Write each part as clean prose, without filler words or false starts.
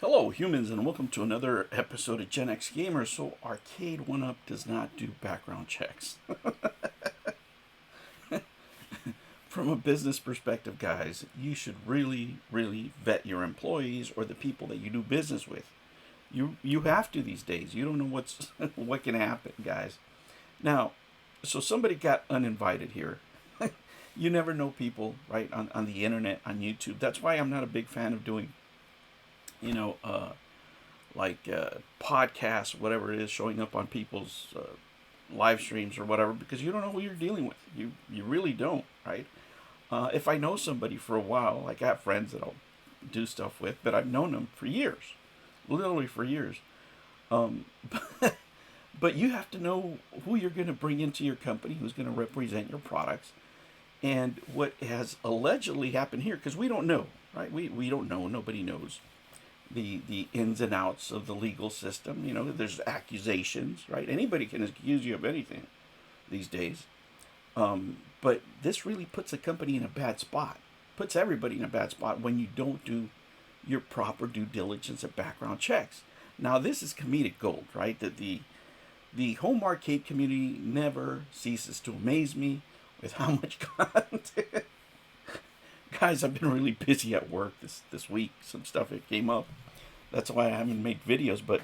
Hello, humans, and welcome to another episode of Gen X Gamers. So, Arcade 1-Up does not do background checks. From a business perspective, guys, you should really vet your employees or the people that you do business with. You have to these days. You don't know what can happen, guys. Now, so somebody got uninvited here. You never know people, right, on the internet, on YouTube. That's why I'm not a big fan of doing podcasts, whatever it is, showing up on people's live streams or whatever, because you don't know who you're dealing with. You really don't, right? If I know somebody for a while, like I have friends that I'll do stuff with, but I've known them for years, literally for years. Um, but you have to know who you're going to bring into your company, who's going to represent your products, and what has allegedly happened here, because we don't know, right? We don't know. Nobody knows the ins and outs of the legal system. There's accusations, right? Anybody can accuse you of anything these days. But this really puts a company in a bad spot, puts everybody in a bad spot when you don't do your proper due diligence and background checks. Now, this is comedic gold, right? That the home arcade community never ceases to amaze me with how much content. Guys, I've been really busy at work this week. Some stuff that came up. That's why I haven't made videos. But,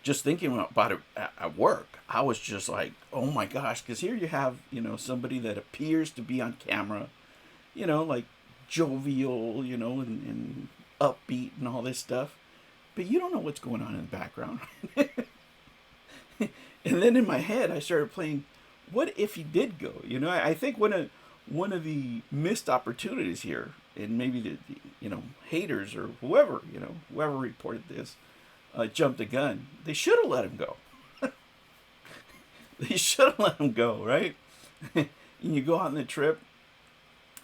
just thinking about it at work, I was just like, oh my gosh. Because here you have, somebody that appears to be on camera, like jovial, and upbeat and all this stuff. But you don't know what's going on in the background. And then in my head, I started playing, what if he did go? I think one of the missed opportunities here, and maybe the haters or whoever reported this, jumped the gun. They should have let him go. They should have let him go, right? And you go on the trip,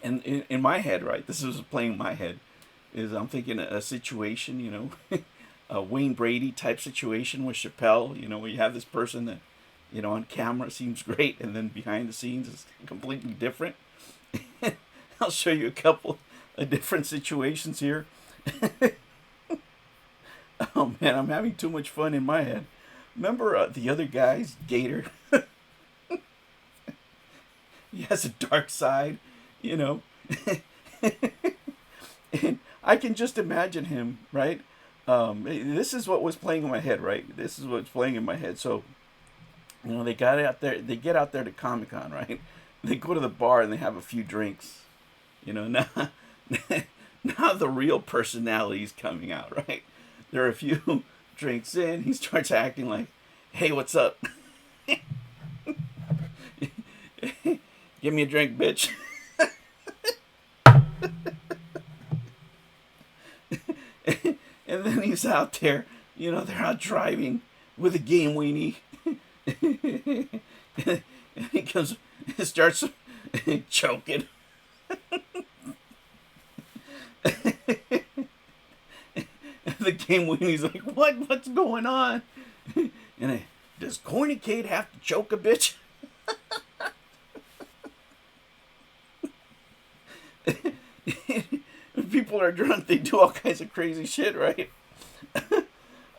and in my head, right, this is playing in my head, is I'm thinking a situation, a Wayne Brady type situation with Chappelle, where you have this person that, on camera seems great, and then behind the scenes is completely different. I'll show you a couple of different situations here. Oh man, I'm having too much fun in my head. Remember the other guy's Gator? He has a dark side, And I can just imagine him, right? This is what was playing in my head, right? This is what's playing in my head. So, they got out there. They get out there to Comic-Con, right? They go to the bar and they have a few drinks. Now, now the real personality's coming out, right? There are a few drinks in. He starts acting like, "Hey, what's up? Give me a drink, bitch." And then he's out there, they're out driving with a game weenie. And he comes and starts choking. The game weenie's like, what's going on? And does Corney Cade have to choke a bitch? People are drunk, they do all kinds of crazy shit, right?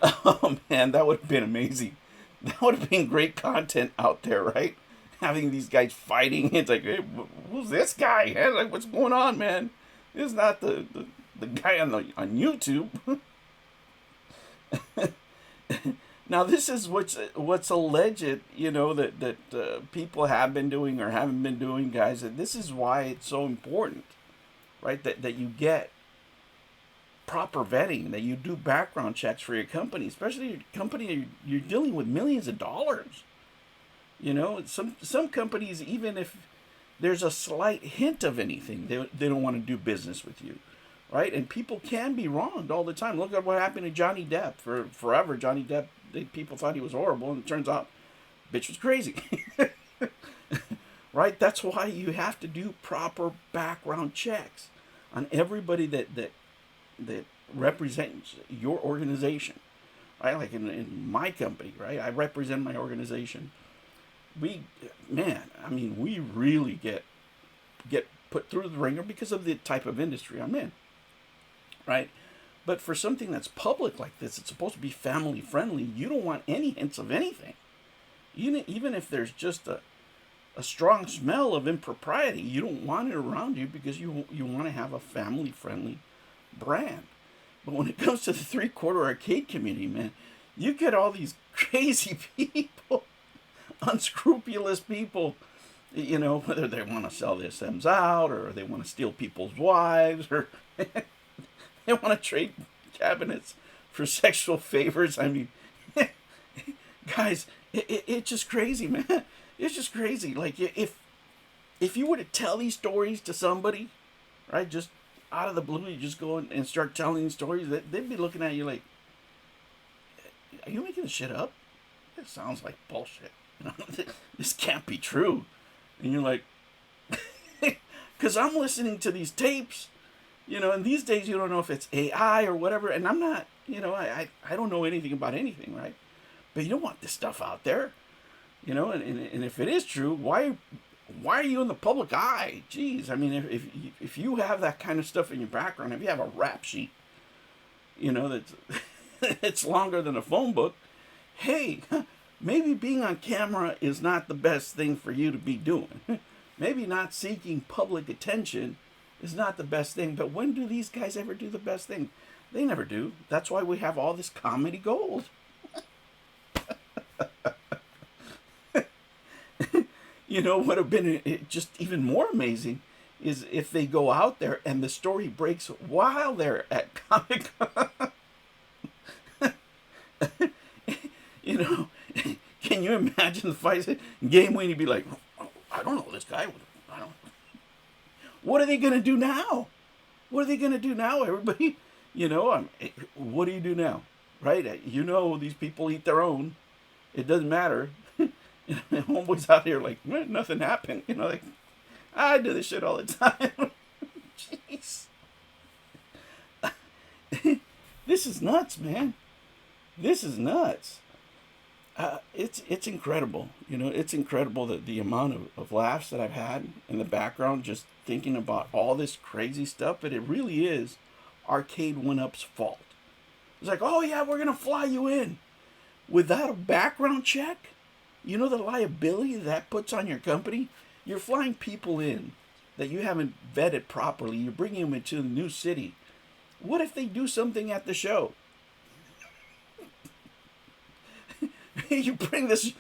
Oh man, that would have been amazing. That would have been great content out there, right? Having these guys fighting. It's like, hey, who's this guy? Hey, like, what's going on, man? This is not the guy on YouTube. Now, this is what's alleged, that people have been doing or haven't been doing, guys. And this is why it's so important, right? That you get proper vetting, that you do background checks for your company, especially your company you're dealing with millions of dollars. Some companies, even if there's a slight hint of anything, they don't want to do business with you, right? And people can be wronged all the time. Look at what happened to Johnny Depp. For forever, Johnny Depp, people thought he was horrible, and it turns out, bitch was crazy. Right? That's why you have to do proper background checks on everybody that represents your organization, right? Like in my company, right? I represent my organization. We really get put through the ringer because of the type of industry I'm in, right? But for something that's public like this, it's supposed to be family friendly. You don't want any hints of anything. Even if there's just a strong smell of impropriety, you don't want it around you because you want to have a family friendly brand. But when it comes to the three-quarter arcade community, man, you get all these crazy people, unscrupulous people, whether they want to sell their Sims out or they want to steal people's wives or they want to trade cabinets for sexual favors. I mean, guys, it's just crazy, man. It's just crazy. Like, if you were to tell these stories to somebody, right, just out of the blue, you just go and start telling these stories, they'd be looking at you like, are you making this shit up? It sounds like bullshit. This can't be true. And you're like, because I'm listening to these tapes, and these days you don't know if it's AI or whatever, and I'm not, I don't know anything about anything, right? But you don't want this stuff out there, and if it is true, why are you in the public eye? Jeez, I mean, if you have that kind of stuff in your background, if you have a rap sheet, that's it's longer than a phone book, hey, maybe being on camera is not the best thing for you to be doing. Maybe not seeking public attention is not the best thing, but when do these guys ever do the best thing? They never do. That's why we have all this comedy gold. What would have been just even more amazing is if they go out there and the story breaks while they're at Comic-Con. Can you imagine the fight? Game Weenie be like, oh, I don't know this guy. I don't. What are they gonna do now? What are they gonna do now, everybody? What do you do now, right? These people eat their own. It doesn't matter. Homeboys out here like, nothing happened. Like, I do this shit all the time. Jeez. This is nuts, man. This is nuts. It's incredible. It's incredible that the amount of laughs that I've had in the background just thinking about all this crazy stuff. But it really is Arcade 1UP's fault. It's like, oh yeah, we're gonna fly you in without a background check. The liability that puts on your company. You're flying people in that you haven't vetted properly. You're bringing them into a new city. What if they do something at the show? You bring this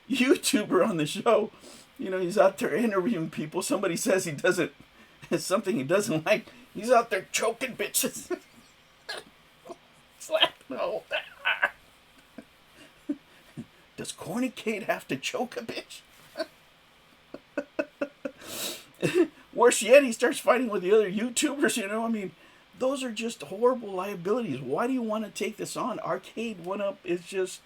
YouTuber on the show, he's out there interviewing people. Somebody says it's something he doesn't like. He's out there choking bitches. Slapping all that. Does Corney Cade have to choke a bitch? Worse yet, he starts fighting with the other YouTubers, those are just horrible liabilities. Why do you want to take this on? Arcade 1UP is just,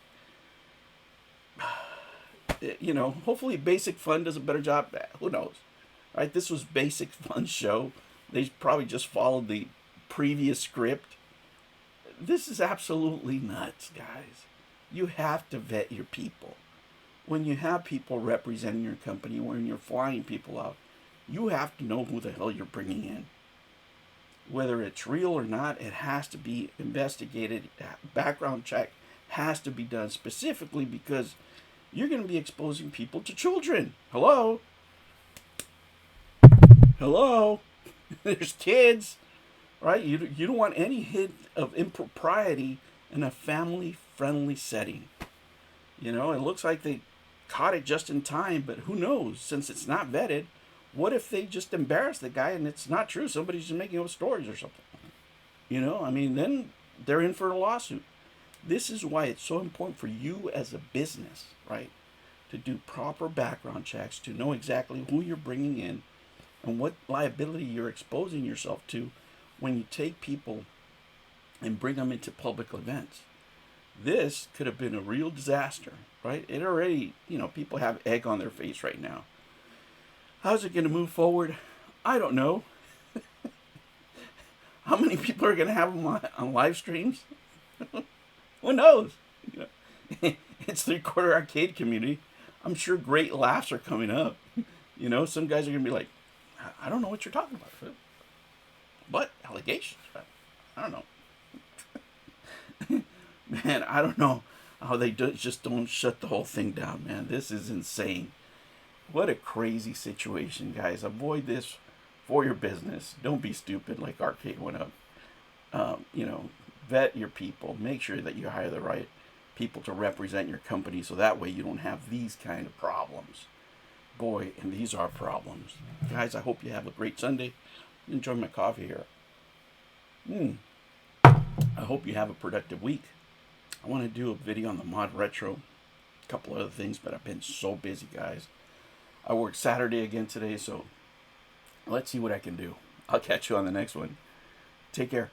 hopefully Basic Fun does a better job. Who knows? Right? This was Basic Fun's show. They probably just followed the previous script. This is absolutely nuts, guys. You have to vet your people. When you have people representing your company, when you're flying people out, you have to know who the hell you're bringing in. Whether it's real or not, it has to be investigated. Background check has to be done specifically because you're going to be exposing people to children. Hello? There's kids, right? You don't want any hint of impropriety in a family-friendly setting. It looks like they caught it just in time, but who knows? Since it's not vetted, what if they just embarrass the guy and it's not true? Somebody's just making up stories or something. Then they're in for a lawsuit. This is why it's so important for you as a business, right? To do proper background checks, to know exactly who you're bringing in and what liability you're exposing yourself to when you take people and bring them into public events. This could have been a real disaster, right? It already, people have egg on their face right now. How's it going to move forward? I don't know. How many people are going to have them on live streams? Who knows? It's three-quarter arcade community. I'm sure great laughs are coming up. Some guys are going to be like, I don't know what you're talking about. But allegations. I don't know. And I don't know how they just don't shut the whole thing down, man. This is insane. What a crazy situation, guys. Avoid this for your business. Don't be stupid like Arcade went up. You know, vet your people. Make sure that you hire the right people to represent your company so that way you don't have these kind of problems. Boy, and these are problems. Guys, I hope you have a great Sunday. Enjoy my coffee here. I hope you have a productive week. I want to do a video on the mod retro, a couple other things, but I've been so busy, guys. I worked Saturday again today, so let's see what I can do. I'll catch you on the next one. Take care.